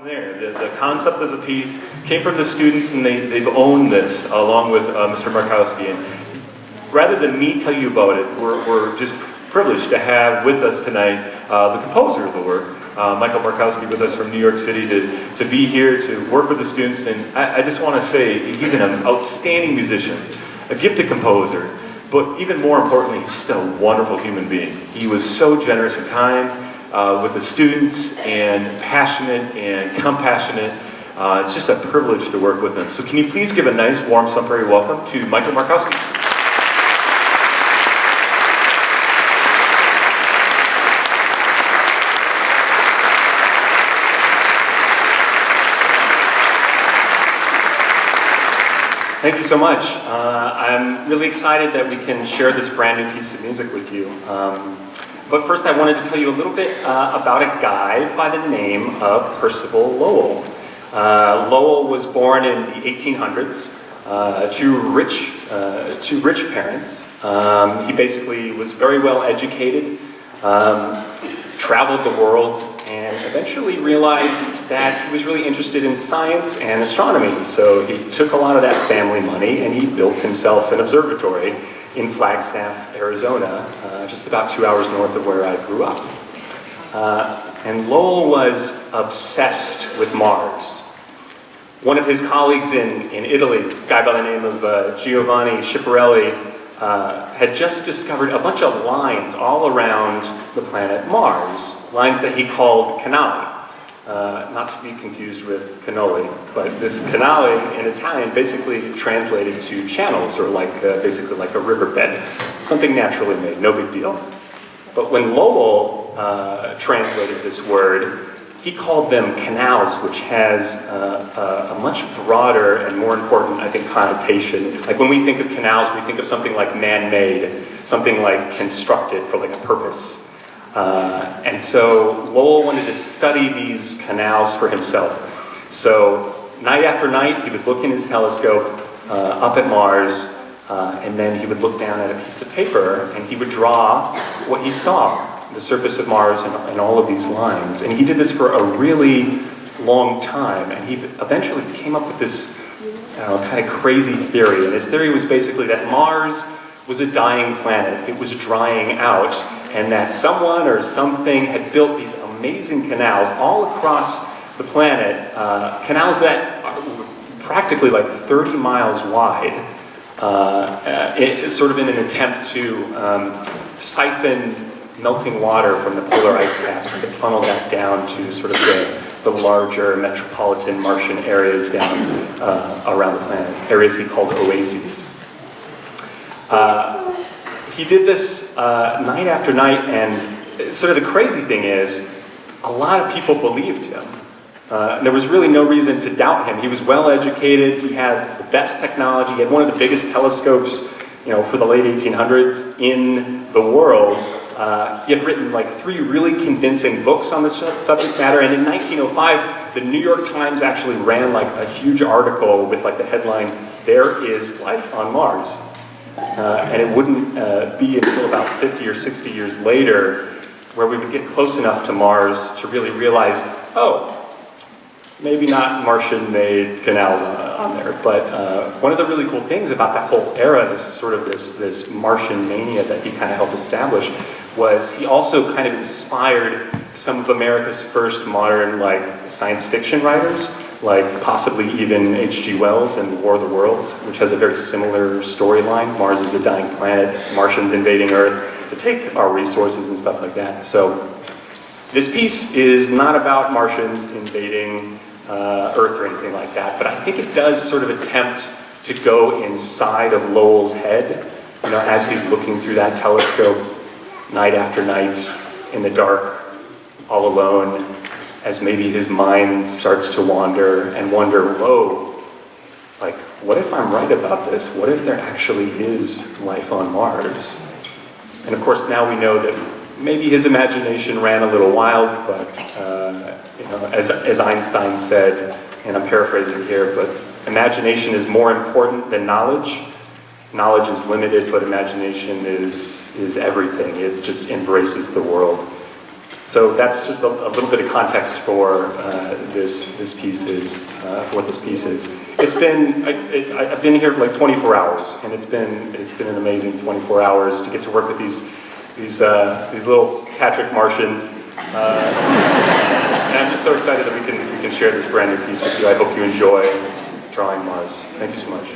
There, the concept of the piece came from the students, and they've owned this along with Mr. Markowski. And rather than me tell you about it, we're just privileged to have with us tonight the composer of the work, Michael Markowski, with us from New York City to be here to work with the students. And I just want to say he's an outstanding musician, a gifted composer, but even more importantly, he's just a wonderful human being. He was so generous and kind with the students, and passionate and compassionate. It's just a privilege to work with him. So can you please give a nice, warm Sun Prairie welcome to Michael Markowski. Thank you so much. I'm really excited that we can share this brand new piece of music with you. But first I wanted to tell you a little bit about a guy by the name of Percival Lowell. Lowell was born in the 1800s to rich parents. He basically was very well educated, traveled the world, and eventually realized that he was really interested in science and astronomy. So he took a lot of that family money and he built himself an observatory in Flagstaff, Arizona, just about 2 hours north of where I grew up. And Lowell was obsessed with Mars. One of his colleagues in Italy, a guy by the name of Giovanni Schiaparelli, had just discovered a bunch of lines all around the planet Mars, lines that he called canali. Not to be confused with cannoli, but this canali in Italian basically translated to channels, or basically like a riverbed, something naturally made, no big deal. But when Lowell translated this word, he called them canals, which has a much broader and more important, I think, connotation. Like when we think of canals, we think of something like man-made, something like constructed for like a purpose. And so Lowell wanted to study these canals for himself. So night after night, he would look in his telescope up at Mars, and then he would look down at a piece of paper, and he would draw what he saw, the surface of Mars and all of these lines. And he did this for a really long time, and he eventually came up with this kind of crazy theory. And his theory was basically that Mars was a dying planet. It was drying out, and that someone or something had built these amazing canals all across the planet, canals that are practically like 30 miles wide, sort of in an attempt to siphon melting water from the polar ice caps and to funnel that down to sort of the larger metropolitan Martian areas down around the planet, areas he called oases. He did this night after night, and sort of the crazy thing is, a lot of people believed him. There was really no reason to doubt him. He was well educated, he had the best technology, he had one of the biggest telescopes, for the late 1800s in the world. He had written like 3 really convincing books on the subject matter, and in 1905, the New York Times actually ran like a huge article with like the headline, "There is life on Mars." And it wouldn't be until about 50 or 60 years later where we would get close enough to Mars to really realize, oh, maybe not Martian-made canals on there. But one of the really cool things about that whole era, this Martian mania that he kind of helped establish, was he also kind of inspired some of America's first modern science fiction writers, like possibly even H.G. Wells and War of the Worlds, which has a very similar storyline. Mars is a dying planet, Martians invading Earth to take our resources and stuff like that. So this piece is not about Martians invading Earth or anything like that, but I think it does sort of attempt to go inside of Lowell's head, as he's looking through that telescope night after night in the dark, all alone, as maybe his mind starts to wander and wonder, whoa, what if I'm right about this? What if there actually is life on Mars? And of course, now we know that maybe his imagination ran a little wild, but as Einstein said, and I'm paraphrasing here, but imagination is more important than knowledge. Knowledge is limited, but imagination is everything. It just embraces the world. So that's just a little bit of context for this piece is, for what this piece is. It's been, I've been here like 24 hours, and it's been an amazing 24 hours to get to work with these little Patrick Martians. And I'm just so excited that we can share this brand new piece with you. I hope you enjoy drawing Mars. Thank you so much.